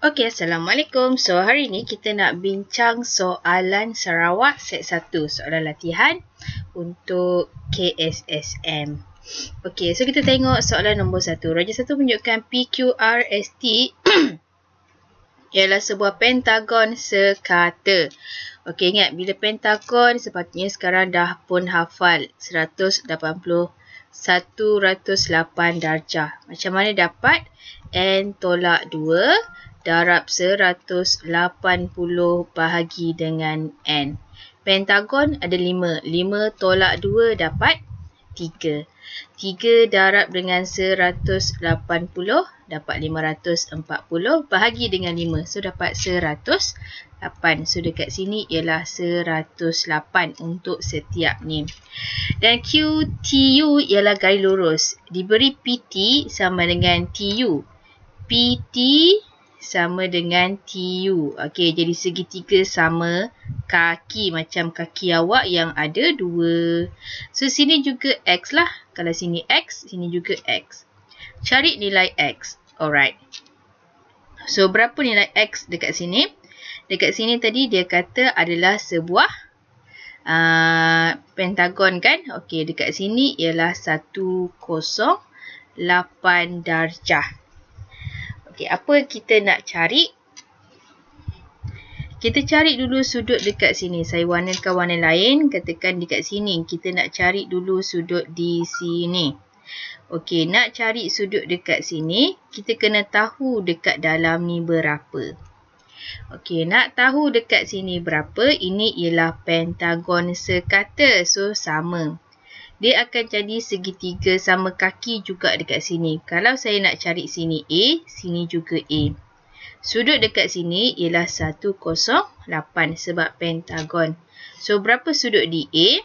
Okey, Assalamualaikum. So, hari ni kita nak bincang soalan Sarawak set 1. Soalan latihan untuk KSSM. Okey, so kita tengok soalan nombor 1. Raja 1 menunjukkan PQRST ialah sebuah pentagon sekata. Okey, ingat bila pentagon sepatutnya sekarang dah pun hafal 108 darjah. Macam mana dapat N tolak 2 darab 180 bahagi dengan N. Pentagon ada 5. 5 tolak 2 dapat 3. 3 darab dengan 180 dapat 540 bahagi dengan 5. So dapat 108. So dekat sini ialah 108 untuk setiap ni. Dan QTU ialah garis lurus. Diberi PT sama dengan TU. PT sama dengan TU. Okey, jadi segitiga sama kaki. Macam kaki awak yang ada 2. So, sini juga X lah. Kalau sini X, sini juga X. Cari nilai X. Alright. So, berapa nilai X dekat sini? Dekat sini tadi dia kata adalah sebuah pentagon kan? Okey, dekat sini ialah 108 darjah. Okey, apa kita nak cari? Kita cari dulu sudut dekat sini. Saya warnakan warna lain. Katakan dekat sini. Kita nak cari dulu sudut di sini. Okey, nak cari sudut dekat sini, kita kena tahu dekat dalam ni berapa. Okey, nak tahu dekat sini berapa, ini ialah pentagon sekata. So, sama. Dia akan jadi segitiga sama kaki juga dekat sini. Kalau saya nak cari sini A, sini juga A. Sudut dekat sini ialah 108 sebab pentagon. So, berapa sudut di A?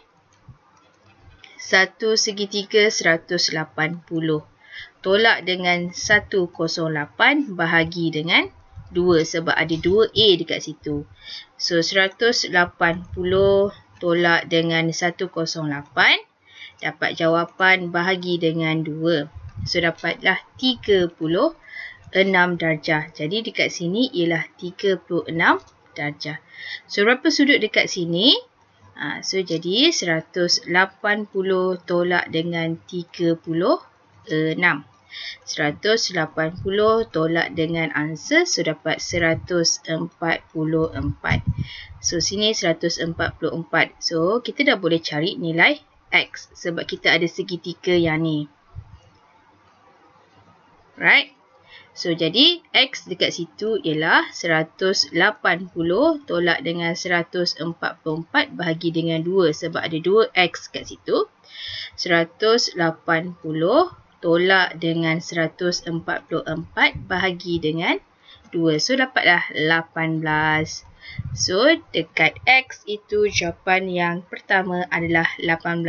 1 segitiga 180. Tolak dengan 108 bahagi dengan 2 sebab ada 2A dekat situ. So, 180 tolak dengan 108. Dapat jawapan bahagi dengan 2. So, dapatlah 36 darjah. Jadi, dekat sini ialah 36 darjah. So, berapa sudut dekat sini? So, jadi 180 tolak dengan 36. 180 tolak dengan answer. So, dapat 144. So, sini 144. So, kita dah boleh cari nilai X sebab kita ada segitiga yang ni. Right? So, jadi X dekat situ ialah 180 tolak dengan 144 bahagi dengan 2 sebab ada 2X kat situ. 180 tolak dengan 144 bahagi dengan 2. So, dapatlah 18. So, dekat X itu jawapan yang pertama adalah 18.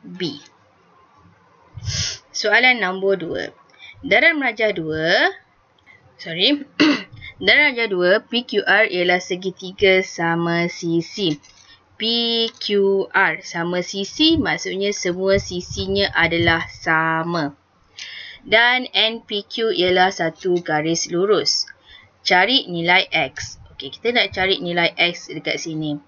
B. Soalan nombor 2. Darab rajah 2, darab rajah 2, PQR ialah segitiga sama sisi. PQR sama sisi maksudnya semua sisinya adalah sama. Dan NPQ ialah satu garis lurus. Cari nilai X. Okey, kita nak cari nilai X dekat sini.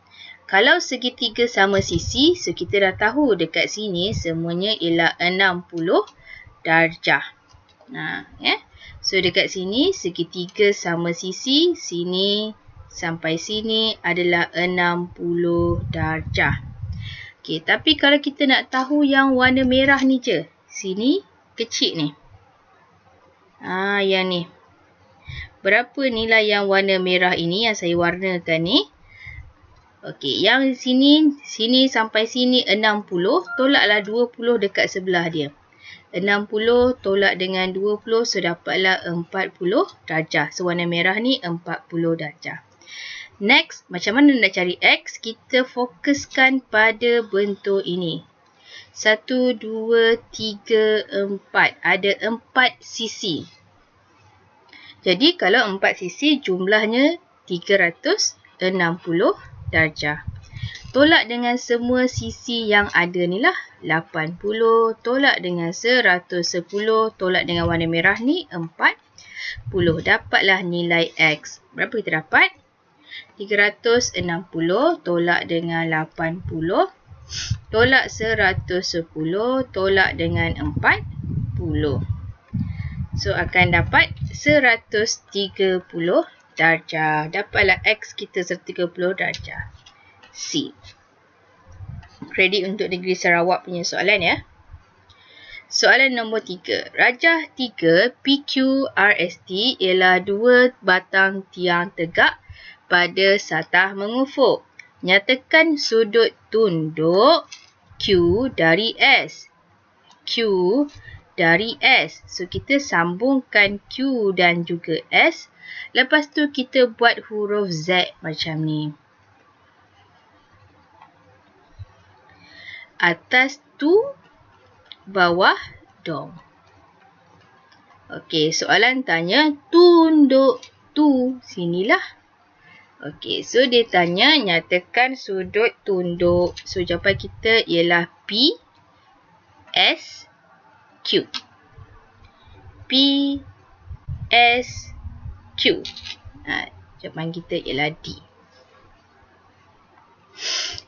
Kalau segitiga sama sisi, so kita dah tahu dekat sini semuanya ialah 60 darjah. So dekat sini segitiga sama sisi, sini sampai sini adalah 60 darjah. Okey, tapi kalau kita nak tahu yang warna merah ni je, sini kecil ni. Yang ni. Berapa nilai yang warna merah ini yang saya warnakan ni? Okey, yang sini sampai sini 60, tolaklah 20 dekat sebelah dia. 60 tolak dengan 20, so dapatlah 40 darjah. So, warna merah ni 40 darjah. Next, macam mana nak cari X? Kita fokuskan pada bentuk ini. 1, 2, 3, 4. Ada 4 sisi. Jadi, kalau 4 sisi, jumlahnya 360 darjah. Tolak dengan semua sisi yang ada ni lah. 80 tolak dengan 110 tolak dengan warna merah ni 4. Dapatlah nilai X. Berapa kita dapat? 360 tolak dengan 80. Tolak 110 tolak dengan 40. So, akan dapat 130 darjah. Dapatlah X kita 130 darjah. C. Kredit untuk Negeri Sarawak punya soalan ya. Soalan nombor 3. Rajah 3 PQRST ialah dua batang tiang tegak pada satah mengufuk. Nyatakan sudut tunduk Q dari S. Q dari S. So, kita sambungkan Q dan juga S. Lepas tu kita buat huruf Z macam ni. Atas tu, bawah dong. Okey, soalan tanya tunduk tu. Sinilah. Okey, so dia tanya nyatakan sudut tunduk. So, jawapan kita ialah P, S, Q. P, S, Q. Jawapan kita ialah D.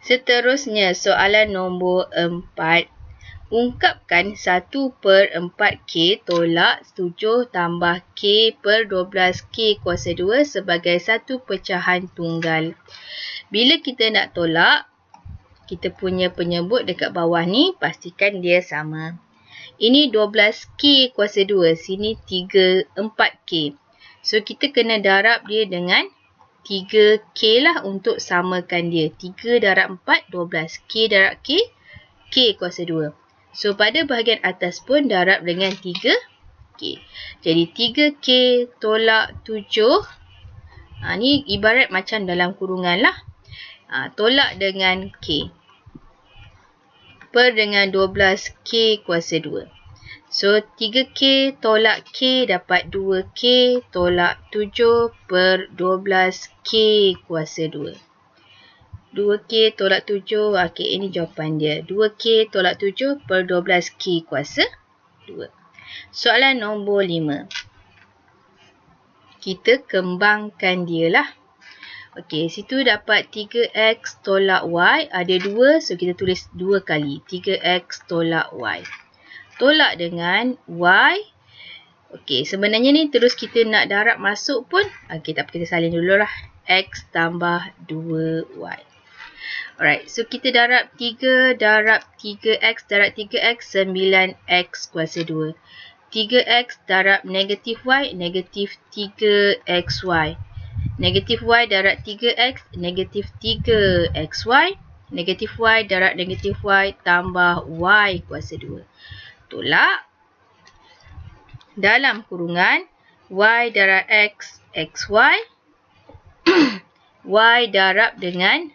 Seterusnya, soalan nombor 4. Ungkapkan 1/4K tolak 7 tambah K per 12K kuasa 2 sebagai satu pecahan tunggal. Bila kita nak tolak, kita punya penyebut dekat bawah ni, pastikan dia sama. Ini 12K kuasa 2. Sini 4K. So, kita kena darab dia dengan 3K lah untuk samakan dia. 3 darab 4, 12. K darab K, K kuasa 2. So, pada bahagian atas pun darab dengan 3K. Jadi, 3K tolak 7. Ni ibarat macam dalam kurungan lah. Tolak dengan K. Per dengan 12K kuasa 2. So, 3K tolak K dapat 2K tolak 7 per 12K kuasa 2. 2K tolak 7. Okey, ini jawapan dia. 2K tolak 7 per 12K kuasa 2. Soalan nombor 5. Kita kembangkan dia lah. Okey, situ dapat 3X tolak Y. Ada 2, so kita tulis 2 kali. 3X tolak Y. Tolak dengan Y. Okey, sebenarnya ni terus kita nak darab masuk pun. Okey, tak apa, kita salin dulu lah. X tambah 2Y. Alright, so kita darab 3 darab 3X darab 3X 9X kuasa 2. 3X darab negatif Y, negatif 3XY. Negatif Y darab 3X, negatif 3XY. Negatif Y darab negatif Y tambah Y kuasa 2. Tolak. Dalam kurungan, Y darab X, XY. Y darab dengan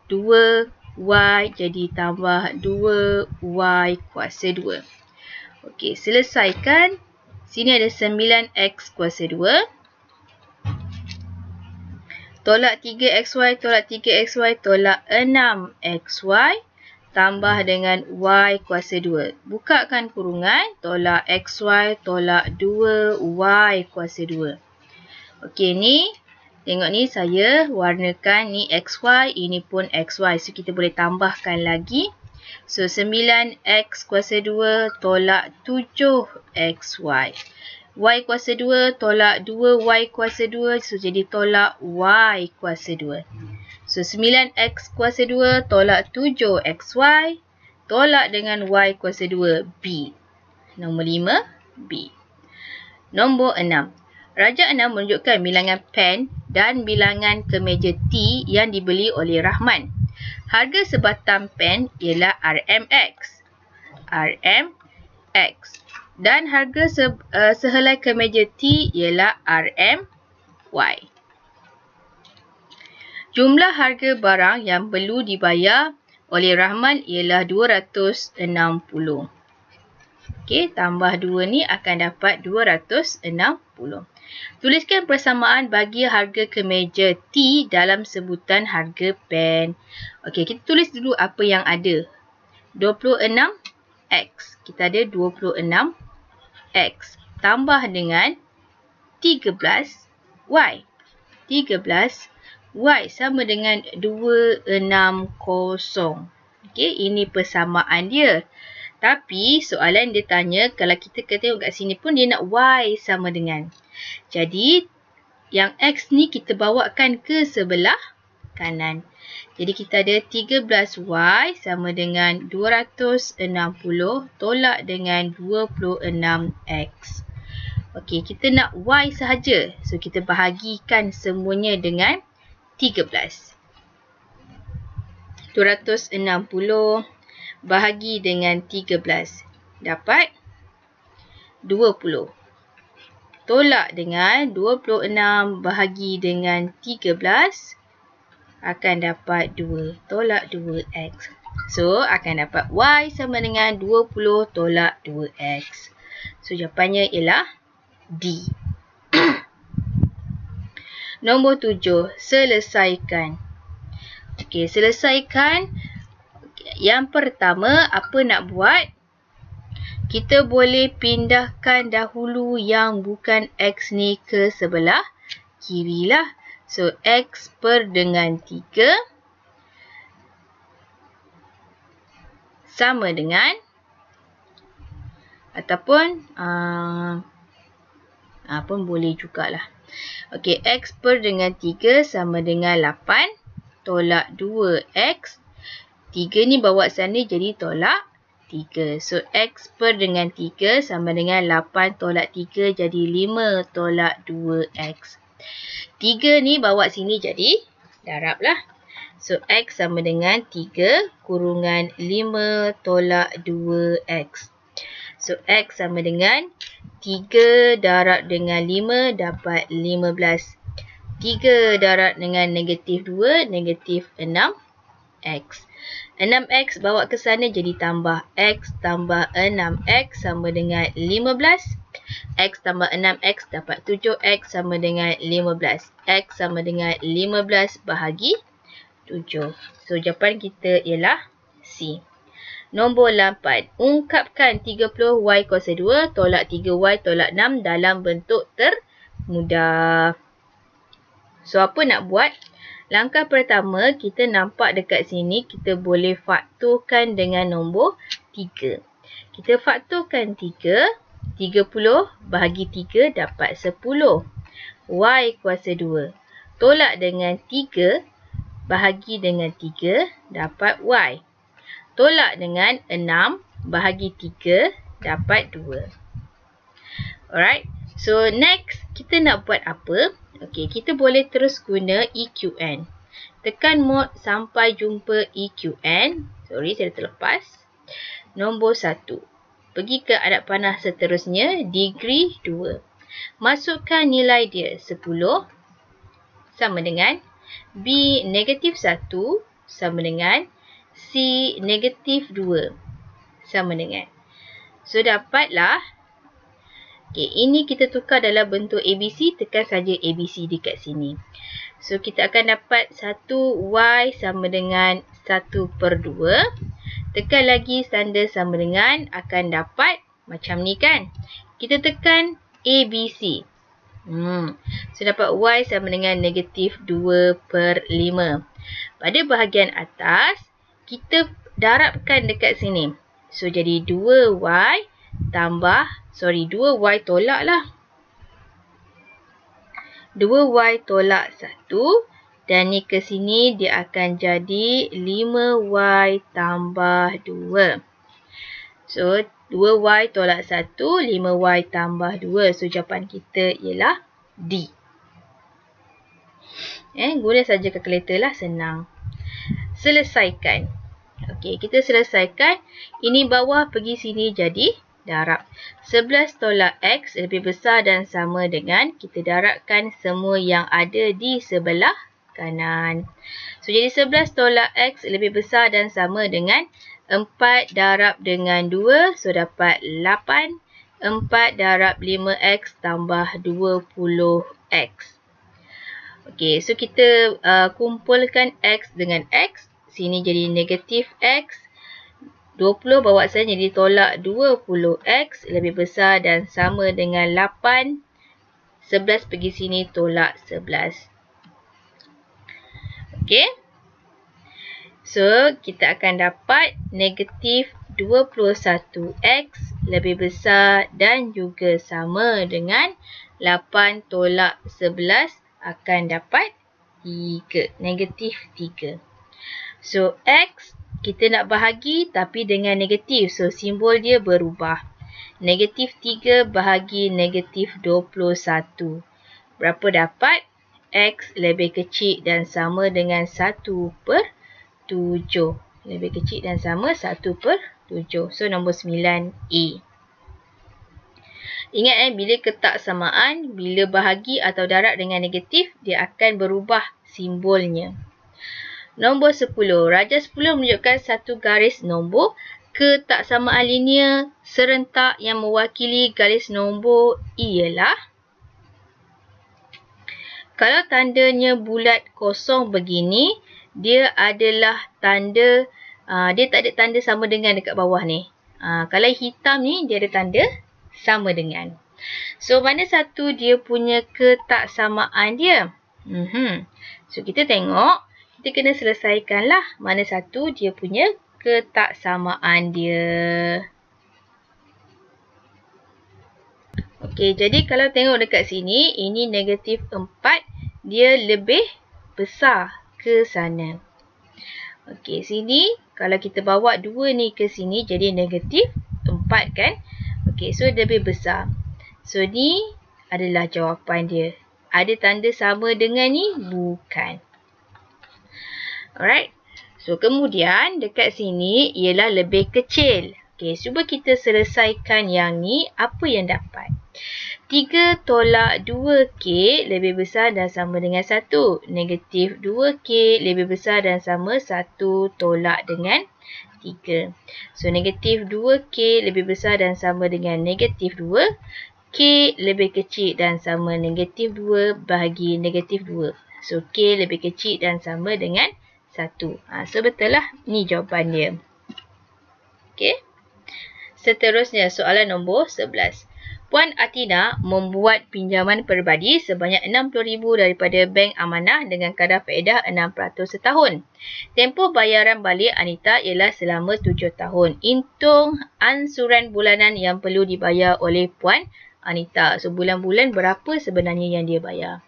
2Y, jadi tambah 2Y kuasa 2. Okey, selesaikan. Sini ada 9X kuasa 2. Tolak 3XY, tolak 3XY, tolak 6XY. Tambah dengan Y kuasa 2. Bukakan kurungan. Tolak XY, tolak 2Y kuasa 2. Okey, ni. Tengok ni, saya warnakan ni XY. Ini pun XY. So, kita boleh tambahkan lagi. So, 9X kuasa 2 tolak 7XY. Y kuasa 2 tolak 2Y kuasa 2. So, jadi tolak Y kuasa 2. So, 9X kuasa 2 tolak 7XY. Tolak dengan Y kuasa 2. B. Nombor 5. B. Nombor 6. Rajah 6 menunjukkan bilangan pen dan bilangan kemeja T yang dibeli oleh Rahman. Harga sebatang pen ialah RMX. RMX. Dan harga sehelai kemeja T ialah RMY. Jumlah harga barang yang perlu dibayar oleh Rahman ialah 260. Okey, tambah 2 ni akan dapat 260. Tuliskan persamaan bagi harga kemeja T dalam sebutan harga pen. Okey, kita tulis dulu apa yang ada. 26X. Kita ada 26X. Tambah dengan 13y. 13y sama dengan 260. Okey, ini persamaan dia. Tapi soalan dia tanya, kalau kita tengok kat sini pun dia nak y sama dengan. Jadi yang x ni kita bawakan ke sebelah kanan. Jadi kita ada 13y sama dengan 260 tolak dengan 26x. Okey, kita nak y sahaja. So, kita bahagikan semuanya dengan 13. 260 bahagi dengan 13. Dapat 20. Tolak dengan 26 bahagi dengan 13. Akan dapat 2. Tolak 2x. So, akan dapat y sama dengan 20 tolak 2x. So, jawapannya ialah D. Nombor 7. Selesaikan. Okey, selesaikan. Yang pertama, apa nak buat? Kita boleh pindahkan dahulu yang bukan x ni ke sebelah kiri lah. So, x per dengan 3 sama dengan ataupun pun boleh jugalah. Okey, x per dengan 3 sama dengan 8 tolak 2x. 3 ni bawa sana jadi tolak 3. So, x per dengan 3 sama dengan 8 tolak 3 jadi 5 tolak 2x. 3 ni bawa sini jadi darab lah. So, x sama dengan 3 kurungan 5 tolak 2x. So, x sama dengan 3 darab dengan 5 dapat 15. 3 darab dengan negatif 2, negatif 6x. 6x bawa ke sana jadi tambah x tambah 6x sama dengan 15. X tambah 6x dapat 7x sama dengan 15. X sama dengan 15 bahagi 7. So, jawapan kita ialah C. Nombor 8. Ungkapkan 30y kuasa 2 tolak 3y tolak 6 dalam bentuk termudah. So, apa nak buat? Langkah pertama, kita nampak dekat sini, kita boleh faktorkan dengan nombor 3. Kita faktorkan 3. 30 bahagi 3 dapat 10. Y kuasa 2. Tolak dengan 3 bahagi dengan 3 dapat y. Tolak dengan 6 bahagi 3 dapat 2. Alright. So, next, kita nak buat apa? Okey, kita boleh terus guna EQN. Tekan mod sampai jumpa EQN. Sorry, saya terlepas. Nombor 1. Pergi ke adat panah seterusnya, degree 2. Masukkan nilai dia 10 sama dengan B negatif 1 sama dengan C negatif 2 sama dengan. So, dapatlah. Okay, ini kita tukar dalam bentuk ABC. Tekan saja ABC dekat sini. So, kita akan dapat 1y sama dengan 1/2. Tekan lagi tanda sama dengan, akan dapat macam ni kan. Kita tekan ABC. So, dapat y sama dengan negatif 2/5. Pada bahagian atas, kita darabkan dekat sini. So, jadi 2y tambah, 2y tolak lah. 2y tolak 1. Dan ni ke sini dia akan jadi 5y tambah 2. So, 2y tolak 1, 5y tambah 2. So, jawapan kita ialah D. Guna saja kalkulator lah, senang. Selesaikan. Okey, kita selesaikan. Ini bawah pergi sini jadi darab. 11 tolak x lebih besar dan sama dengan, kita darabkan semua yang ada di sebelah kanan. So, jadi 11 tolak x lebih besar dan sama dengan 4 darab dengan 2. So, dapat 8. 4 darab 5x tambah 20x. Okey, so kita kumpulkan x dengan x. Sini jadi negatif x. 20 bawa saya jadi tolak 20x lebih besar dan sama dengan 8 11 pergi sini tolak 11. Okey. So, kita akan dapat negatif 21x lebih besar dan juga sama dengan 8 tolak 11 akan dapat 3. Negatif 3. So, x kita nak bahagi tapi dengan negatif. So, simbol dia berubah. Negatif 3 bahagi negatif 21. Berapa dapat? X lebih kecil dan sama dengan 1/7. Lebih kecil dan sama 1/7. So, nombor 9A. Ingat bila ketaksamaan, bila bahagi atau darab dengan negatif, dia akan berubah simbolnya. Nombor 10. Raja 10 menunjukkan satu garis nombor ketaksamaan linear serentak yang mewakili garis nombor ialah kalau tandanya bulat kosong begini, dia adalah tanda, dia tak ada tanda sama dengan dekat bawah ni. Kalau hitam ni, dia ada tanda sama dengan. So, mana satu dia punya ketaksamaan dia? So, kita tengok, kita kena selesaikanlah mana satu dia punya ketaksamaan dia. Okey, jadi kalau tengok dekat sini, ini negatif 4, dia lebih besar ke sana. Okey, sini kalau kita bawa 2 ni ke sini, jadi negatif 4 kan? Okey, so lebih besar. So, ni adalah jawapan dia. Ada tanda sama dengan ni? Bukan. Alright. So, kemudian dekat sini ialah lebih kecil. Okey, cuba kita selesaikan yang ni. Apa yang dapat? 3 tolak 2K lebih besar dan sama dengan 1. Negatif 2K lebih besar dan sama 1 tolak dengan 3. So, negatif 2K lebih besar dan sama dengan negatif 2. K lebih kecil dan sama negatif 2 bahagi negatif 2. So, K lebih kecil dan sama dengan 1. So, betul lah. Ni jawapan dia. Okey. Seterusnya, soalan nombor 11. Puan Atina membuat pinjaman peribadi sebanyak RM60,000 daripada Bank Amanah dengan kadar faedah 6% setahun. Tempoh bayaran balik Anita ialah selama 7 tahun. Hitung ansuran bulanan yang perlu dibayar oleh Puan Anita. So, bulan-bulan berapa sebenarnya yang dia bayar.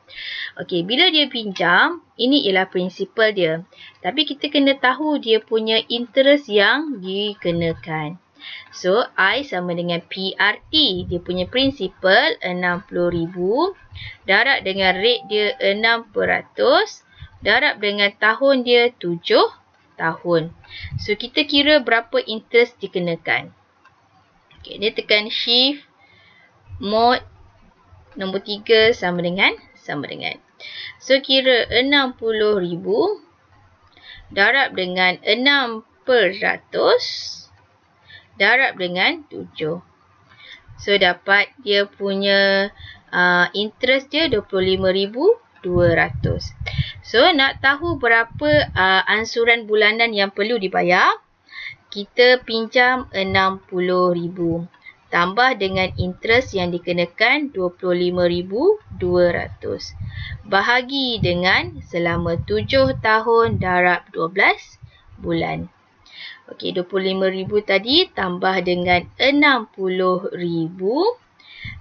Okey, bila dia pinjam, ini ialah prinsipal dia. Tapi kita kena tahu dia punya interest yang dikenakan. So, I sama dengan PRT. Dia punya prinsipal RM60,000. Darab dengan rate dia 6%. Darab dengan tahun dia 7 tahun. So, kita kira berapa interest dikenakan. Okay, dia tekan shift mode nombor 3 sama dengan. So, kira RM60,000 darab dengan 6%. Darab dengan 7. So, dapat dia punya interest dia RM25,200. So, nak tahu berapa ansuran bulanan yang perlu dibayar, kita pinjam RM60,000. Tambah dengan interest yang dikenakan RM25,200. Bahagi dengan selama 7 tahun darab 12 bulan. Okey, RM25,000 tadi tambah dengan RM60,000.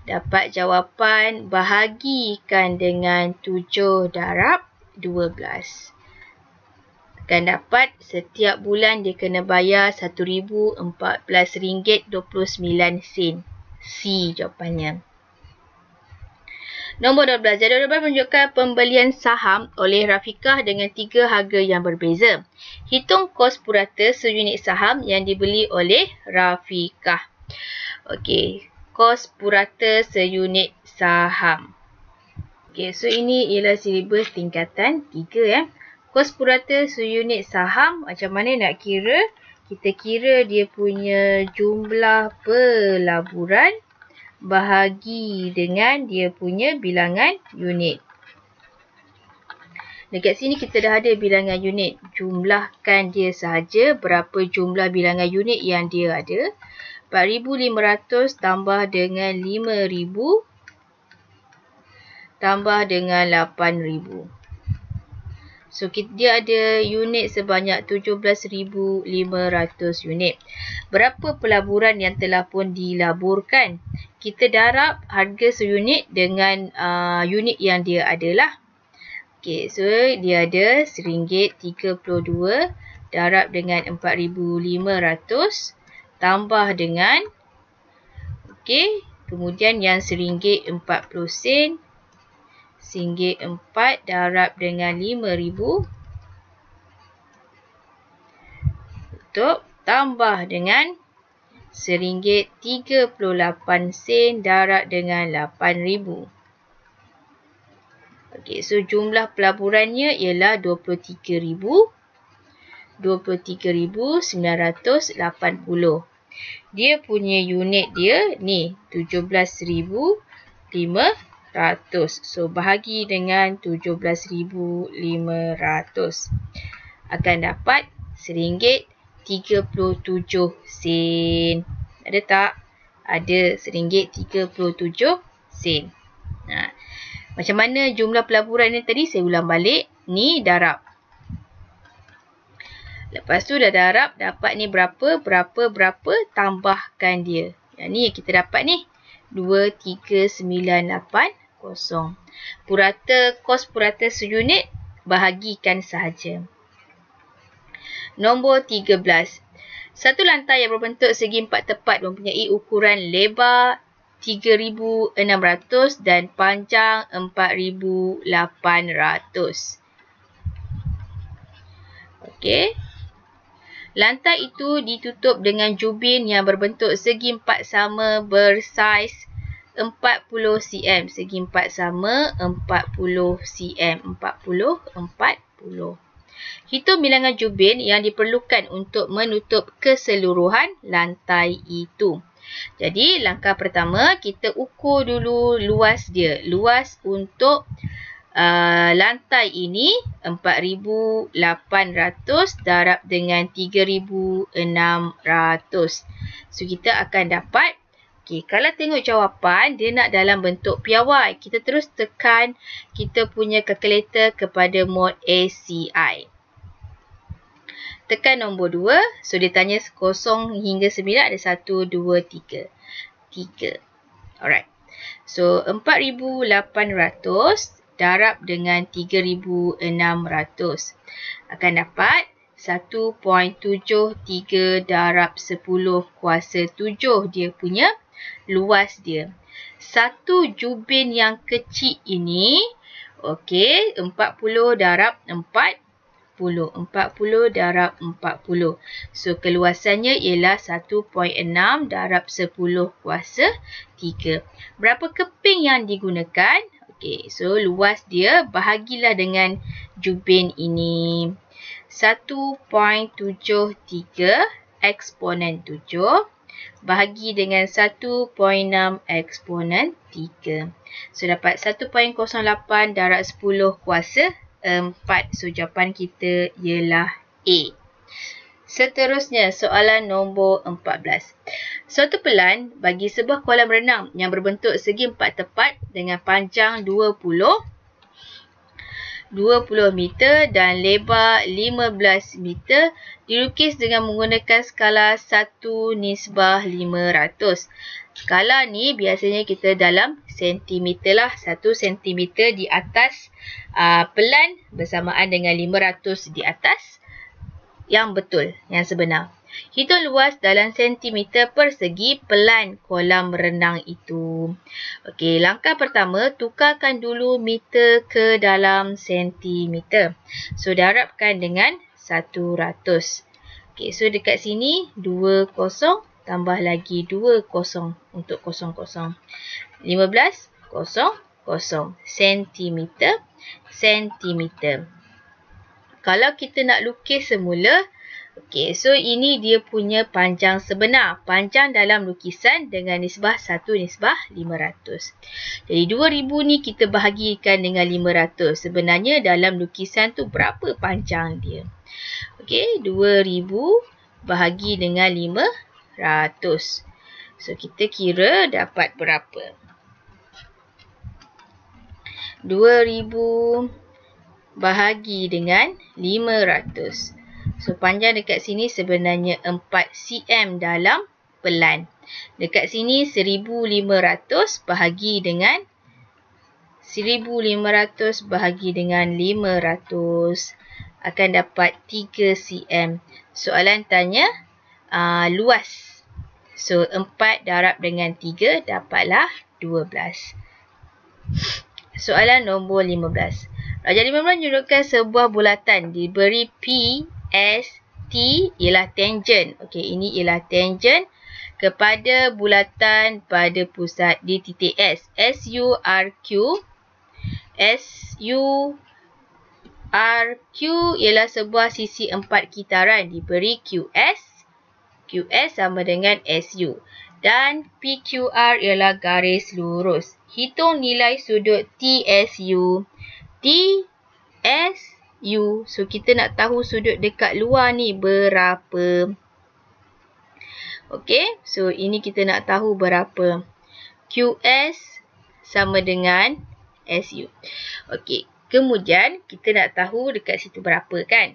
Dapat jawapan bahagikan dengan 7 darab 12. Akan dapat setiap bulan dia kena bayar RM1,014.29. C jawapannya. Nombor 12. Jadual 12 menunjukkan pembelian saham oleh Rafiqah dengan 3 harga yang berbeza. Hitung kos purata seunit saham yang dibeli oleh Rafiqah. Okey, kos purata seunit saham. Okey, so ini ialah silibus tingkatan 3 ya. Kos purata seunit saham, macam mana nak kira? Kita kira dia punya jumlah pelaburan bahagi dengan dia punya bilangan unit. Dekat sini kita dah ada bilangan unit. Jumlahkan dia sahaja berapa jumlah bilangan unit yang dia ada. 4,500 tambah dengan 5,000 tambah dengan 8,000. So, dia ada unit sebanyak 17,500 unit. Berapa pelaburan yang telah pun dilaburkan? Kita darab harga seunit dengan unit yang dia adalah. Okey, so dia ada RM1.32 darab dengan 4,500 tambah dengan kemudian yang RM1.40 RM1.04 darab dengan 5,000 untuk tambah dengan RM1.38 darab dengan 8,000. Okey, so jumlah pelaburannya ialah 23,980. Dia punya unit dia ni 17,500. So, bahagi dengan 17,500. Akan dapat RM1.37. Ada tak? Ada RM1.37. Macam mana jumlah pelaburan ni tadi? Saya ulang balik. Ni darab. Lepas tu dah darab, dapat ni berapa, tambahkan dia. Yang ni kita dapat ni. 23,980. Kos purata seunit, bahagikan sahaja. Nombor 13. Satu lantai yang berbentuk segi empat tepat mempunyai ukuran lebar 3,600 dan panjang 4,800. Okey. Lantai itu ditutup dengan jubin yang berbentuk segi empat sama bersaiz 40 cm. Segi empat sama 40 cm. 40. Hitung bilangan jubin yang diperlukan untuk menutup keseluruhan lantai itu. Jadi, langkah pertama, kita ukur dulu luas dia. Luas untuk lantai ini 4,800 darab dengan 3,600. So, kita akan dapat, kalau tengok jawapan, dia nak dalam bentuk piawai. Kita terus tekan kita punya kalkulator kepada mod ACI. Tekan nombor 2. So, dia tanya 0 hingga 9 ada 1, 2, 3. 3. Alright. So, 4,800 darab dengan 3,600. Akan dapat 1.73 darab 10 kuasa 7 dia punya luas dia. Satu jubin yang kecil ini, 40 darab 40. 40 darab 40. So, keluasannya ialah 1.6 darab 10 kuasa 3. Berapa keping yang digunakan? So luas dia bahagilah dengan jubin ini. 1.73 eksponen 7 bahagi dengan 1.6 eksponen 3. So, dapat 1.08 darab 10 kuasa 4. So, jawapan kita ialah A. Seterusnya, soalan nombor 14. Suatu pelan bagi sebuah kolam renang yang berbentuk segi empat tepat dengan panjang 20 meter dan lebar 15 meter dilukis dengan menggunakan skala 1:500. Skala ni biasanya kita dalam sentimeter lah. 1 sentimeter di atas pelan bersamaan dengan 500 di atas yang betul, yang sebenar. Hitung luas dalam sentimeter persegi pelan kolam renang itu. Langkah pertama, tukarkan dulu meter ke dalam sentimeter. So, darabkan dengan 100. So dekat sini 20 tambah lagi 20 untuk 00. 15 sentimeter. Kalau kita nak lukis semula, so ini dia punya panjang sebenar. Panjang dalam lukisan dengan nisbah 1:500. Jadi 2000 ni kita bahagikan dengan 500. Sebenarnya dalam lukisan tu berapa panjang dia? 2000 bahagi dengan 500. So kita kira dapat berapa? 2000 bahagi dengan 500. So, panjang dekat sini sebenarnya 4 cm dalam pelan. Dekat sini 1500 bahagi dengan 1500 bahagi dengan 500 akan dapat 3 cm. Soalan tanya luas. So, 4 darab dengan 3 dapatlah 12. Soalan nombor 15. Darjah 15 menunjukkan sebuah bulatan diberi P, S, T ialah tangent. Okey, ini ialah tangent kepada bulatan pada pusat di titik S. SURQ ialah sebuah sisi 4 kitaran diberi QS. QS sama dengan SU. Dan PQR ialah garis lurus. Hitung nilai sudut TSU. TSU. So, kita nak tahu sudut dekat luar ni berapa. Okey. So, ini kita nak tahu berapa. QS sama dengan SU. Okey. Kemudian, kita nak tahu dekat situ berapa kan?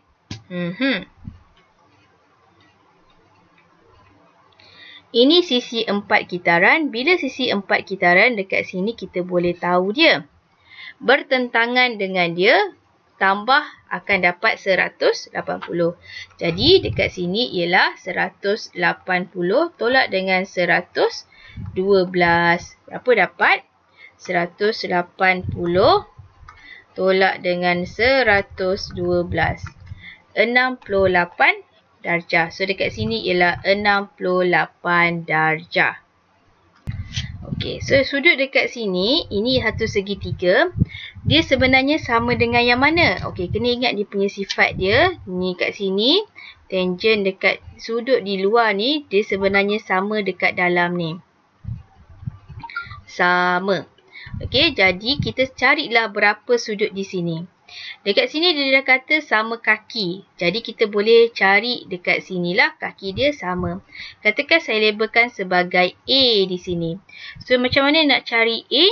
Ini sisi 4 kitaran. Bila sisi 4 kitaran dekat sini kita boleh tahu dia. Bertentangan dengan dia, tambah akan dapat 180. Jadi dekat sini ialah 180 tolak dengan 112. Berapa dapat? 180 tolak dengan 112. 68 darjah. So, dekat sini ialah 68 darjah. Okey, so sudut dekat sini, ini satu segitiga. Dia sebenarnya sama dengan yang mana? Okey, kena ingat dia punya sifat dia. Ni kat sini, tangent dekat sudut di luar ni, dia sebenarnya sama dekat dalam ni. Sama. Okey, jadi kita carilah berapa sudut di sini. Dekat sini dia dah kata sama kaki. Jadi kita boleh cari dekat sinilah kaki dia sama. Katakan saya labelkan sebagai A di sini. So, macam mana nak cari A?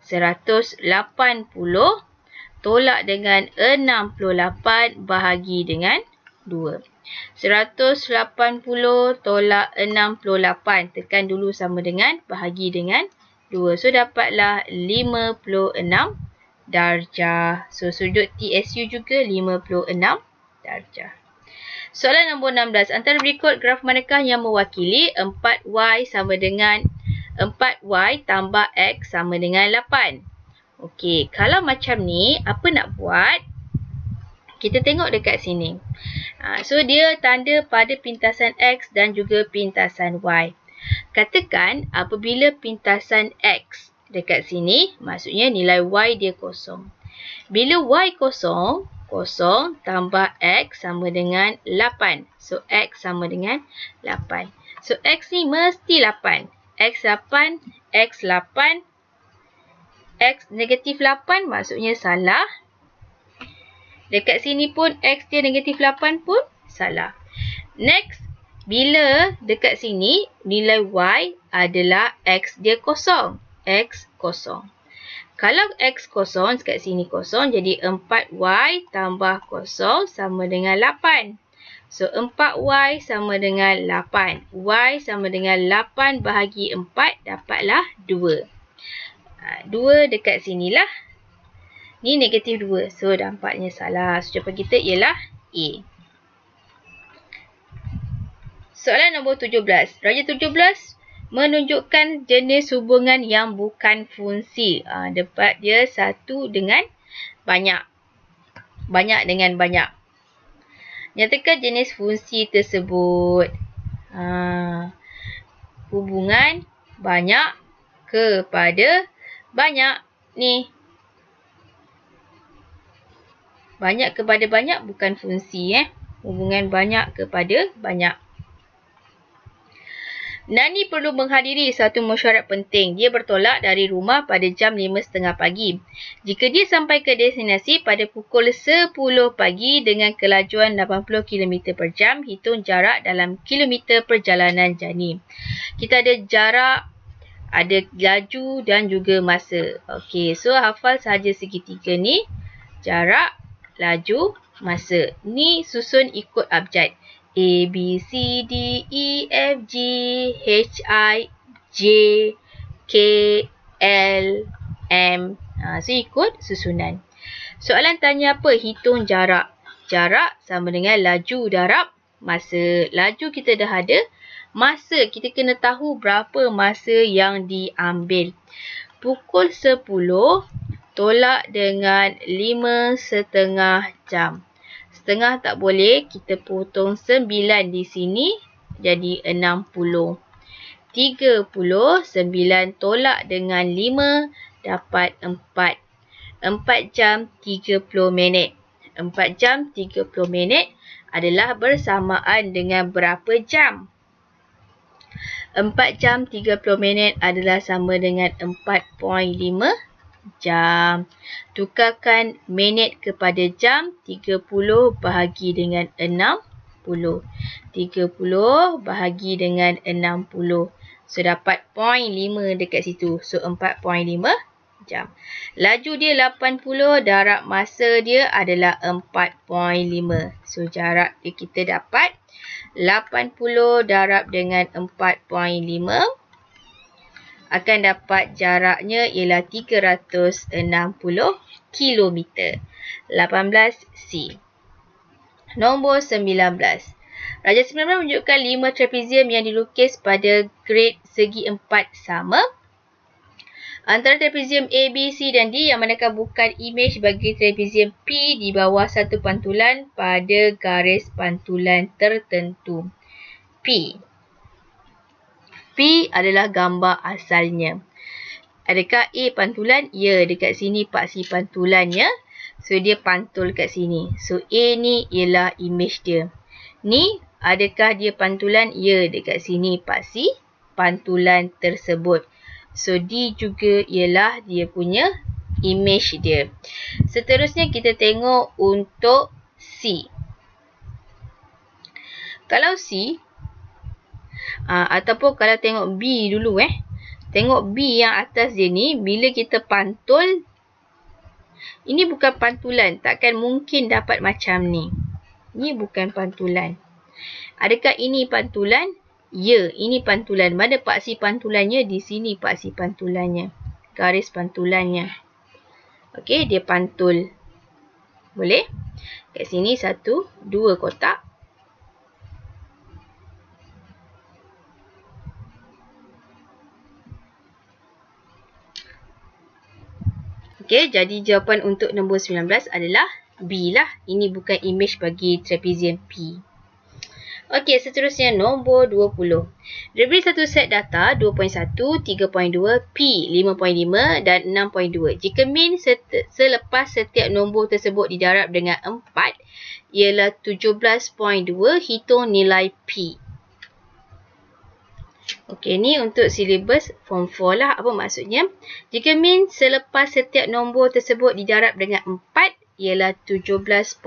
180 tolak dengan 68 bahagi dengan 2. 180 tolak 68. Tekan dulu sama dengan bahagi dengan 2. So, dapatlah 56 darjah. So, sudut TSU juga 56 darjah. Soalan nombor 16. Antara berikut graf manakah yang mewakili 4Y sama dengan 4Y tambah X sama dengan 8? Okey, kalau macam ni, apa nak buat? Kita tengok dekat sini. So, dia tanda pada pintasan X dan juga pintasan Y. Katakan apabila pintasan X dekat sini, maksudnya nilai Y dia kosong. Bila Y kosong, kosong tambah X sama dengan 8. So, X sama dengan 8. So, X ni mesti 8. X 8, X 8, X negatif 8 maksudnya salah. Dekat sini pun X dia negatif 8 pun salah. Next, bila dekat sini nilai Y adalah X dia kosong. X kosong. Kalau X kosong, dekat sini kosong, jadi 4Y tambah kosong sama dengan 8. So, 4Y sama dengan 8. Y sama dengan 8 bahagi 4, dapatlah 2. 2 dekat sinilah. Ni negatif 2. So, dampaknya salah. So, jawapan kita ialah A. Soalan nombor 17. Darjah 17. Menunjukkan jenis hubungan yang bukan fungsi. Dapat dia satu dengan banyak. Banyak dengan banyak. Nyatakan jenis fungsi tersebut. Hubungan banyak kepada banyak. Ni. Banyak kepada banyak bukan fungsi. Hubungan banyak kepada banyak. Nani perlu menghadiri satu mesyuarat penting. Dia bertolak dari rumah pada jam 5.30 pagi. Jika dia sampai ke destinasi pada pukul 10 pagi dengan kelajuan 80 km per jam, hitung jarak dalam kilometer perjalanan jani. Kita ada jarak Ada laju dan juga masa. Okey, so hafal sahaja segitiga ni. Jarak, laju, masa. Ni susun ikut abjad. A, B, C, D, E, F, G, H, I, J, K, L, M. So ikut susunan. Soalan tanya apa? Hitung jarak. Jarak sama dengan laju darab masa. Laju kita dah ada. Masa, kita kena tahu berapa masa yang diambil. Pukul 10 tolak dengan 5,5 jam. Setengah tak boleh, kita potong 9 di sini, jadi 60. 30, 9 tolak dengan 5, dapat 4. 4 jam 30 minit. 4 jam 30 minit adalah bersamaan dengan berapa jam? 4 jam 30 minit adalah sama dengan 4.5 jam. Tukarkan minit kepada jam. 30 bahagi dengan 60. 30 bahagi dengan 60. So, dapat 0.5 dekat situ. So, 4.5 jam. Laju dia 80, darab masa dia adalah 4.5. So, jarak dia kita dapat 80 darab dengan 4.5 akan dapat jaraknya ialah 360 km. 18C. Nombor 19. Raja 19 menunjukkan 5 trapezium yang dilukis pada grade segi 4 sama. Antara trapezium A, B, C dan D yang manakah bukan imej bagi trapezium P di bawah satu pantulan pada garis pantulan tertentu. P. P adalah gambar asalnya. Adakah A pantulan? Ya, dekat sini paksi pantulannya. So, dia pantul kat sini. So, A ni ialah imej dia. Ni, adakah dia pantulan? Ya, dekat sini paksi pantulan tersebut. So, D juga ialah dia punya imej dia. Seterusnya, kita tengok untuk C. Kalau C, ataupun kalau tengok B dulu Tengok B yang atas dia ni, bila kita pantul, ini bukan pantulan. Takkan mungkin dapat macam ni. Ni bukan pantulan. Adakah ini pantulan? Ya, ini pantulan. Mana paksi pantulannya? Di sini paksi pantulannya. Garis pantulannya. Okey, dia pantul. Boleh? Kat sini 1, 2 kotak. Okey, jadi jawapan untuk nombor 19 adalah B lah. Ini bukan imej bagi trapezium P. Okey, seterusnya nombor 20. Diberi satu set data 2.1, 3.2, P 5.5 dan 6.2. Jika min selepas setiap nombor tersebut didarab dengan 4 ialah 17.2, hitung nilai P. Okey, ni untuk silibus form 4 lah. Apa maksudnya? Jika min selepas setiap nombor tersebut didarab dengan 4 ialah 17.2.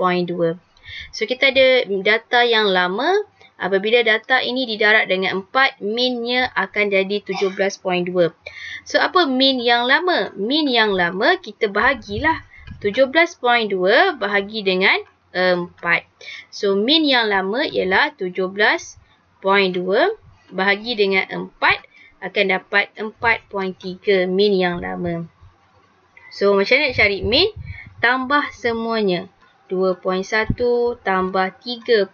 So, kita ada data yang lama. Apabila data ini didarab dengan 4, minnya akan jadi 17.2. So, apa min yang lama? Min yang lama kita bahagilah. 17.2 bahagi dengan 4. So, min yang lama ialah 17.2 bahagi dengan 4 akan dapat 4.3 min yang lama. So, macam mana nak cari min? Tambah semuanya. 2.1 tambah 3.2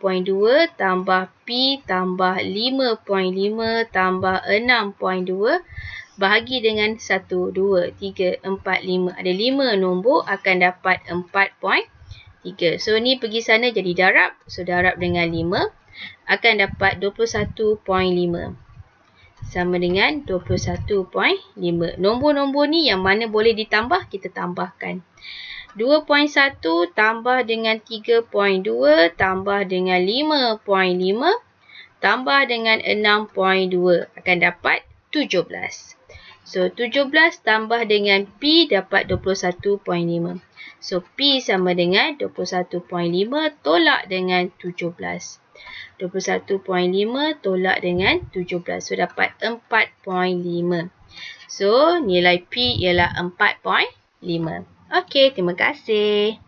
tambah P tambah 5.5 tambah 6.2 bahagi dengan 1, 2, 3, 4, 5. Ada 5 nombor akan dapat 4.3. So, ni pergi sana jadi darab. So, darab dengan 5 akan dapat 21.5. Sama dengan 21.5. Nombor-nombor ni yang mana boleh ditambah, kita tambahkan. 2.1 tambah dengan 3.2 tambah dengan 5.5 tambah dengan 6.2 akan dapat 17. So, 17 tambah dengan P dapat 21.5. So, P sama dengan 21.5 tolak dengan 17. 21.5 tolak dengan 17. So, dapat 4.5. So, nilai P ialah 4.5. Okey, terima kasih.